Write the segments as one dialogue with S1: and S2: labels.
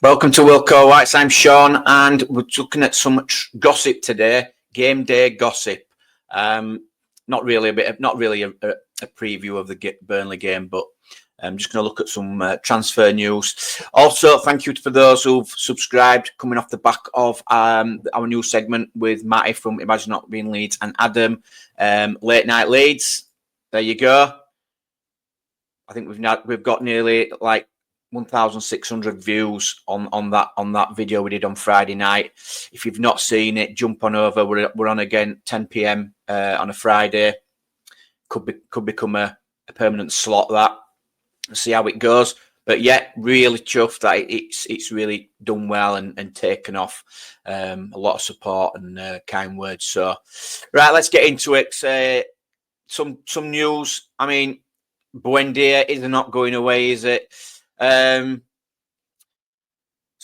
S1: Welcome to Wilco Whites. I'm Sean, and we're looking at some gossip today. Game day gossip. Not really a preview of the Burnley game, but I'm just going to look at some transfer news. Also, thank you for those who've subscribed. Coming off the back of our new segment with Matty from Imagine Not Being Leeds and Adam, Late Night Leeds. There you go. I think we've got nearly 1,600 views on that video we did on Friday night. If you've not seen it, jump on over. We're on again 10 p.m. On a Friday. Could become a permanent slot. That. We'll see how it goes. But yeah, really chuffed that it's really done well and taken off. A lot of support and kind words. So right, let's get into it. Some news. I mean, Buendia is not going away, is it? So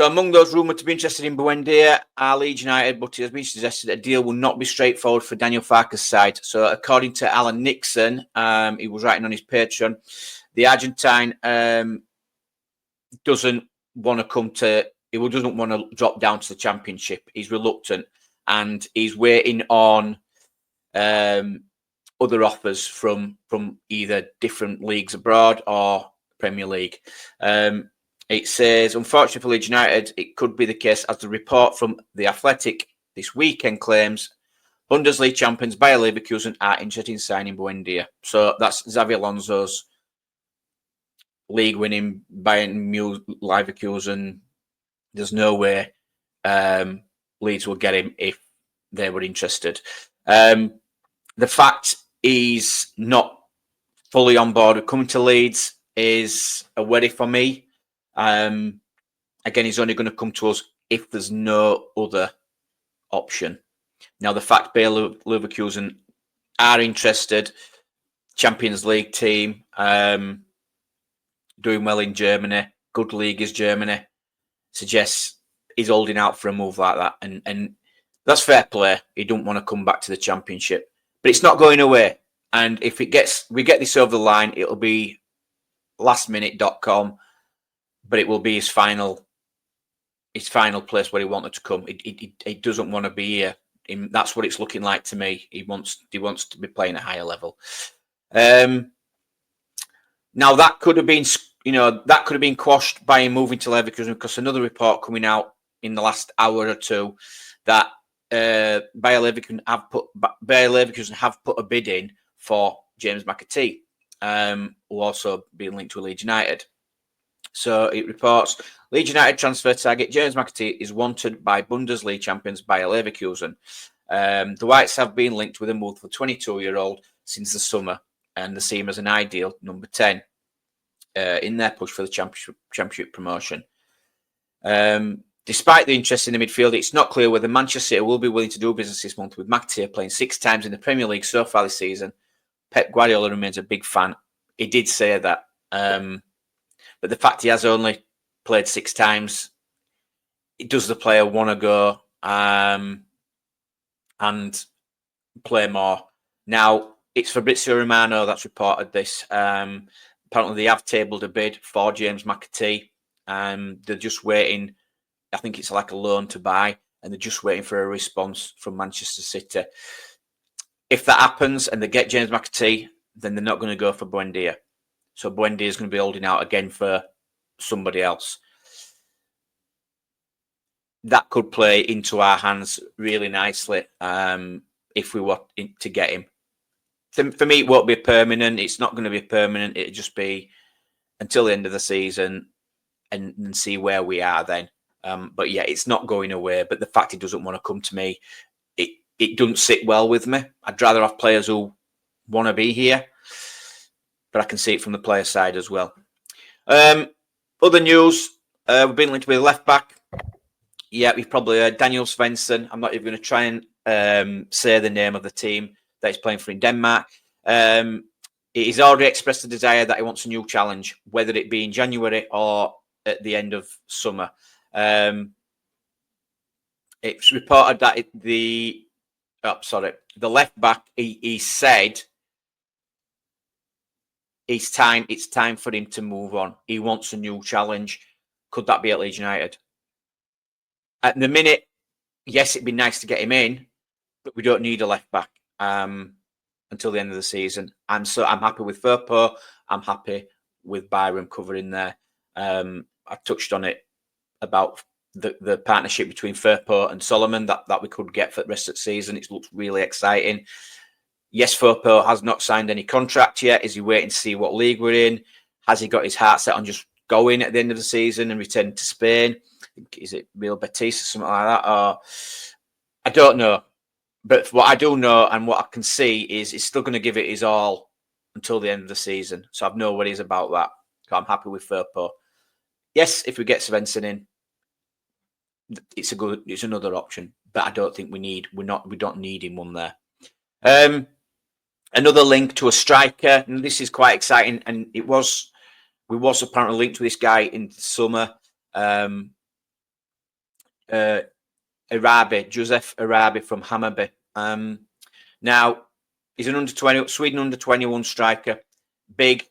S1: among those rumoured to be interested in Buendia are Leeds United, but it has been suggested a deal will not be straightforward for Daniel Farke's side. So according to Alan Nixon, he was writing on his Patreon, the Argentine doesn't want to drop down to the Championship. He's reluctant and he's waiting on other offers from either different leagues abroad or Premier League. It says, unfortunately for Leeds United, it could be the case, as the report from The Athletic this weekend claims Bundesliga champions Bayer Leverkusen are interested in signing Buendia. So that's Xavi Alonso's league-winning Bayern Leverkusen. There's no way Leeds will get him if they were interested. The fact he's not fully on board with coming to Leeds is a worry for me. Again, he's only going to come to us if there's no other option. Now, the fact Bayer Leverkusen are interested, Champions League team, doing well in Germany, good league is Germany, suggests he's holding out for a move like that. And that's fair play. He don't want to come back to the Championship. But it's not going away. And if we get this over the line, it'll be lastminute.com, but it will be his final place where he wanted to come. He doesn't want to be here. That's what it's looking like to me. He wants to be playing a higher level. Now that could have been quashed by him moving to Leverkusen, because another report coming out in the last hour or two that Bayer Leverkusen have put a bid in for James McAtee, who also being linked to Leeds United. So it reports Leeds United transfer target James McAtee is wanted by Bundesliga champions Bayer Leverkusen. The Whites have been linked with a move for 22-year-old since the summer, and they see him as an ideal number 10 in their push for the championship promotion. Despite the interest in the midfield, it's not clear whether Manchester City will be willing to do business this month, with McAtee playing 6 times in the Premier League so far this season. Pep Guardiola remains a big fan. He did say that. But the fact he has only played 6 times, it does the player want to go and play more. Now, it's Fabrizio Romano that's reported this. Apparently, they have tabled a bid for James McAtee. They're just waiting. I think it's like a loan to buy, and they're just waiting for a response from Manchester City. If that happens and they get James McAtee, then they're not going to go for Buendia. So Buendia is going to be holding out again for somebody else. That could play into our hands really nicely if we were to get him. For me, it won't be permanent. It's not going to be permanent. It'll just be until the end of the season and see where we are then. But yeah, it's not going away. But the fact he doesn't want to come to me, it doesn't sit well with me. I'd rather have players who want to be here, but I can see it from the player side as well. Other news, we've been linked with a left back. Yeah, we've probably heard Daniel Svensson. I'm not even going to try and say the name of the team that he's playing for in Denmark. He's already expressed a desire that he wants a new challenge, whether it be in January or at the end of summer. It's reported that the left back, he said it's time for him to move on. He wants a new challenge. Could that be at Leeds United? At the minute, yes, it'd be nice to get him in, but we don't need a left back until the end of the season. I'm happy with Firpo. I'm happy with Byram covering there. I touched on it about the partnership between Firpo and Solomon that we could get for the rest of the season. It looks really exciting. Yes, Firpo has not signed any contract yet. Is he waiting to see what league we're in? Has he got his heart set on just going at the end of the season and returning to Spain? Is it Real Betis or something like that? Or I don't know. But what I do know and what I can see is he's still going to give it his all until the end of the season. So I've no worries about that. So I'm happy with Firpo. Yes, if we get Svensson in, it's another option. But I don't think we don't need him one there. Another link to a striker, and this is quite exciting. And we was apparently linked to this guy in the summer. Joseph Arabi from Hammarby. Now he's an Sweden under 21 striker, big,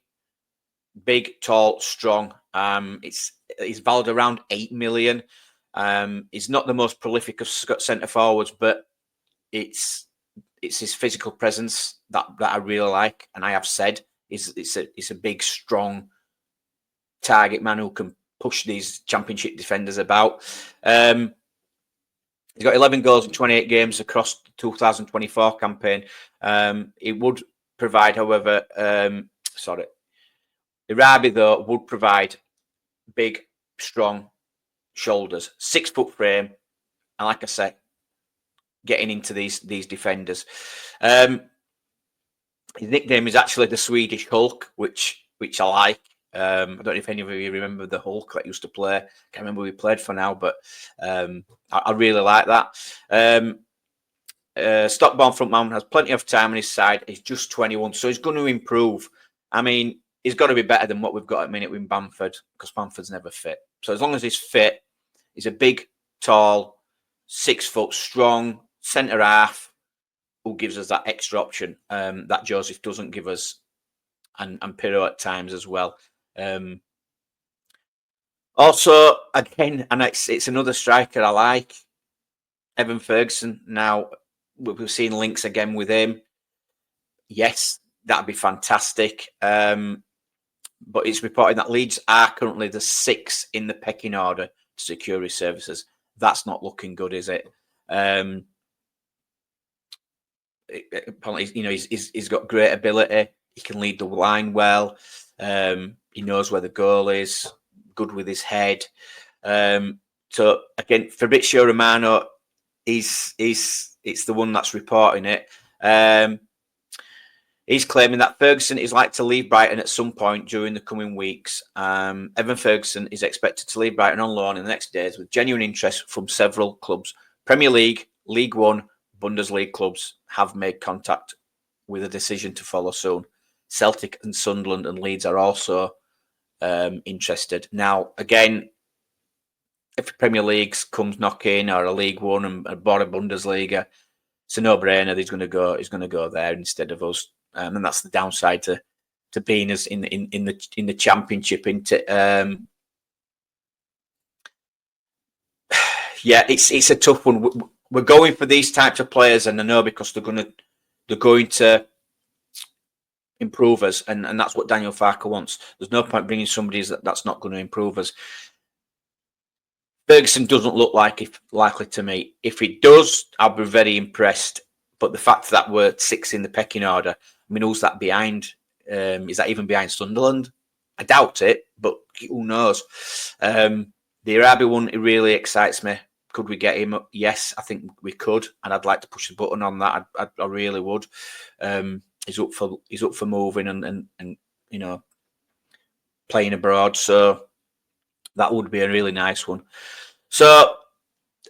S1: tall, strong. He's valued around 8 million. He's not the most prolific of centre forwards, but it's his physical presence that I really like, and I have said it's a big, strong target man who can push these Championship defenders about. He's got 11 goals in 28 games across the 2024 campaign. It would provide, however, Irabi though would provide big, strong shoulders, 6 foot frame, and like I said, getting into these defenders. His nickname is actually the Swedish Hulk, which I like. I don't know if any of you remember the Hulk that used to play. I can't remember who he played for now, but I really like that. Stockborn frontman has plenty of time on his side. He's just 21, so he's going to improve. I mean, he's got to be better than what we've got at the minute with Bamford, because Bamford's never fit. So as long as he's fit, he's a big, tall, 6 foot strong centre half who gives us that extra option that Joseph doesn't give us, and Pirro at times as well. Also, again, and it's another striker I like, Evan Ferguson. Now, we've seen links again with him. Yes, that'd be fantastic. But it's reported that Leeds are currently the 6th in the pecking order to security services. That's not looking good, is it? Apparently, he's got great ability. He can lead the line well. He knows where the goal is. Good with his head. So again, Fabrizio Romano, it's the one that's reporting it. He's claiming that Ferguson is like to leave Brighton at some point during the coming weeks. Evan Ferguson is expected to leave Brighton on loan in the next days with genuine interest from several clubs. Premier League, League One, Bundesliga clubs have made contact with a decision to follow soon. Celtic and Sunderland and Leeds are also interested. Now, again, if the Premier League comes knocking, or a League One and a Bundesliga, it's a no-brainer. He's going to go there instead of us, and that's the downside to being us in the Championship. Yeah, it's a tough one. We're going for these types of players, and I know because they're going to improve us, and that's what Daniel Farke wants. There's no point bringing somebody that's not going to improve us. Ferguson doesn't look likely to me. If he does, I'll be very impressed. But the fact that we're 6th in the pecking order, I mean, who's that behind? Is that even behind Sunderland? I doubt it, but who knows? The Arabi one, it really excites me. Could we get him? Yes, I think we could, and I'd like to push the button on that. I really would. He's up for moving and playing abroad, so that would be a really nice one. So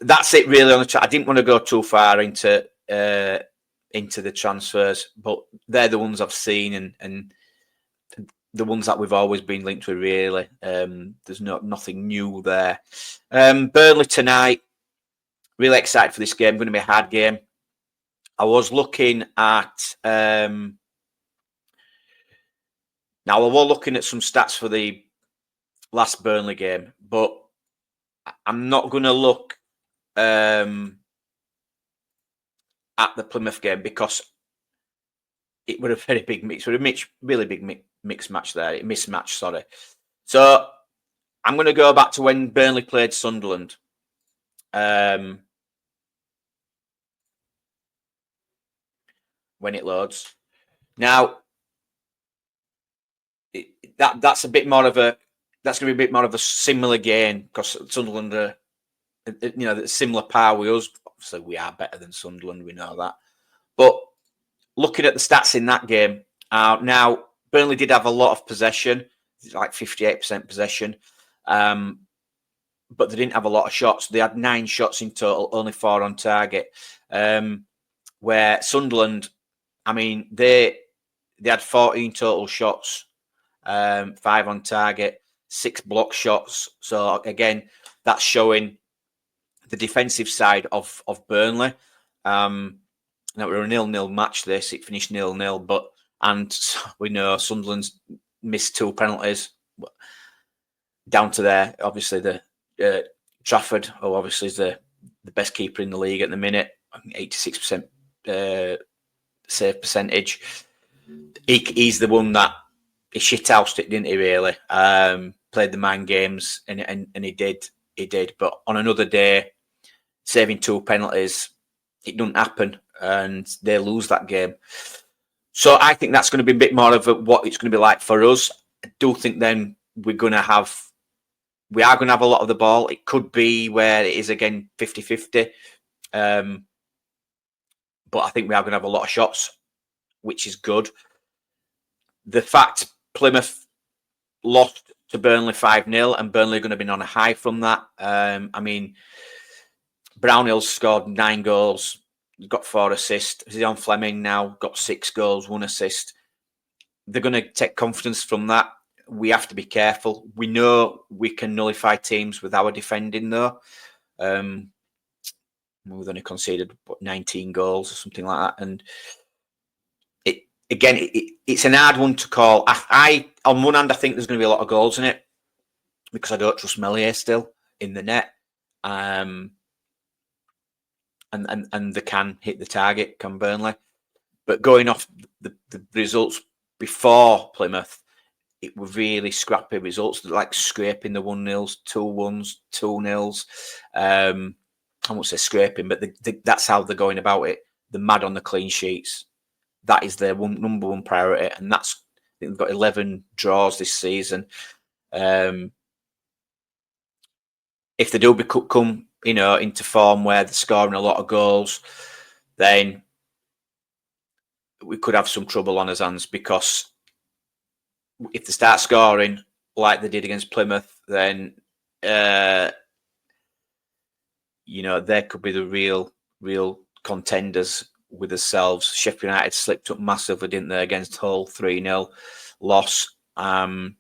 S1: that's it really on the chat. I didn't want to go too far into the transfers, but they're the ones I've seen and the ones that we've always been linked with. Really, there's nothing new there. Burnley tonight. Really excited for this game. Going to be a hard game. I was looking at now. I was looking at some stats for the last Burnley game, but I'm not going to look at the Plymouth game because it would have very big mix, really big mixed match there, mismatch, sorry. So I'm going to go back to when Burnley played Sunderland. When it loads. Now, that's a bit more of a that's going to be a bit more of a similar game because Sunderland are, similar power with us. Obviously, we are better than Sunderland. We know that. But looking at the stats in that game, now Burnley did have a lot of possession, like 58% possession, but they didn't have a lot of shots. They had 9 shots in total, only 4 on target. Where Sunderland, I mean, they had 14 total shots, 5 on target, 6 block shots. So again, that's showing the defensive side of Burnley. Now we're a 0-0 match. It finished 0-0, and we know Sunderland's missed 2 penalties down to there. Obviously, the Trafford, who obviously is the best keeper in the league at the minute, 86% save percentage. He's the one that he shithoused it, didn't he? Really played the mind games, and he did. But on another day, saving 2 penalties, it doesn't happen, and they lose that game. So I think that's going to be a bit more of what it's going to be like for us. I do think then we are going to have a lot of the ball. It could be where it is again 50-50. But I think we are going to have a lot of shots, which is good. The fact Plymouth lost to Burnley 5-0 and Burnley are going to be on a high from that. I mean, Brownhill's scored 9 goals, got 4 assists. Zion Fleming now got 6 goals, 1 assist. They're going to take confidence from that. We have to be careful. We know we can nullify teams with our defending, though. We've only conceded 19 goals or something like that, and it's an hard one to call. I on one hand, I think there's going to be a lot of goals in it because I don't trust Melier still in the net, and they can hit the target, can Burnley. But going off the results before Plymouth, it were really scrappy results, like scraping the 1-0s, 2-1s, 2-0s. I won't say scraping, but that's how they're going about it. They're mad on the clean sheets. That is their number one priority, and I think they've got 11 draws this season. If they do come, into form where they're scoring a lot of goals, then we could have some trouble on our hands, because if they start scoring like they did against Plymouth, then they could be the real contenders with themselves. Sheffield United slipped up massively, didn't they, against Hull, 3-0 loss. I'm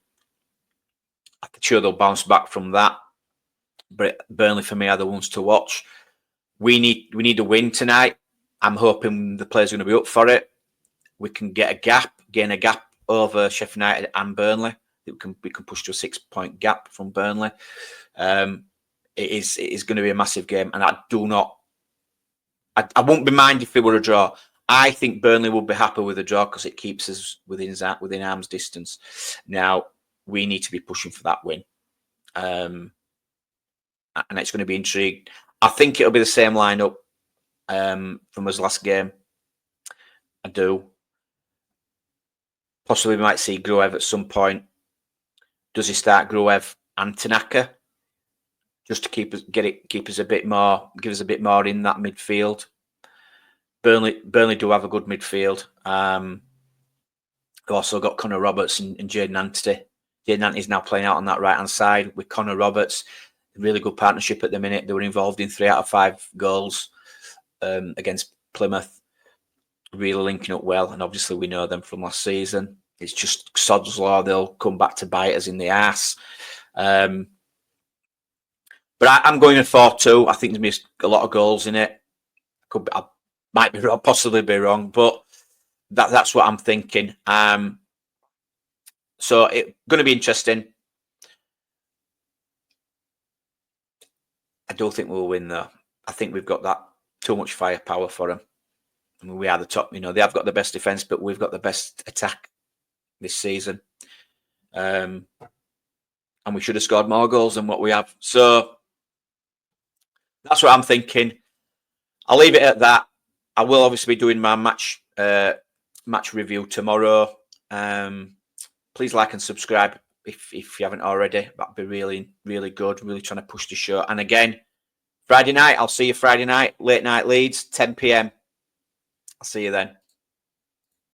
S1: sure they'll bounce back from that. But Burnley, for me, are the ones to watch. We need a win tonight. I'm hoping the players are going to be up for it. We can gain a gap over Sheffield United and Burnley. We can push to a 6-point gap from Burnley. It is going to be a massive game, and I won't be mind if it were a draw. I think Burnley will be happy with a draw because it keeps us within arm's distance. Now we need to be pushing for that win, and it's going to be intriguing. I think it'll be the same lineup from his last game. I do. Possibly we might see Gruev at some point. Does he start Gruev and Tanaka just to keep us a bit more, give us a bit more in that midfield? Burnley do have a good midfield. They've also got Connor Roberts and Jayden Anthony. Jayden Anthony is now playing out on that right hand side with Connor Roberts. Really good partnership at the minute. They were involved in 3 out of 5 goals against Plymouth. Really linking up well, and obviously we know them from last season. It's just sod's law; they'll come back to bite us in the ass. But I'm going at 4-2. I think there's been a lot of goals in it. I might be wrong, possibly be wrong, but that's what I'm thinking. So it's going to be interesting. I don't think we'll win though. I think we've got that too much firepower for them. I mean, we are the top. They have got the best defence, but we've got the best attack this season. And we should have scored more goals than what we have. So that's what I'm thinking. I'll leave it at that. I will obviously be doing my match review tomorrow. Please like and subscribe if you haven't already. That'd be really, really good. Really trying to push the show. And again, Friday night, I'll see you Friday night, late night Leeds, 10 p.m. I'll see you then.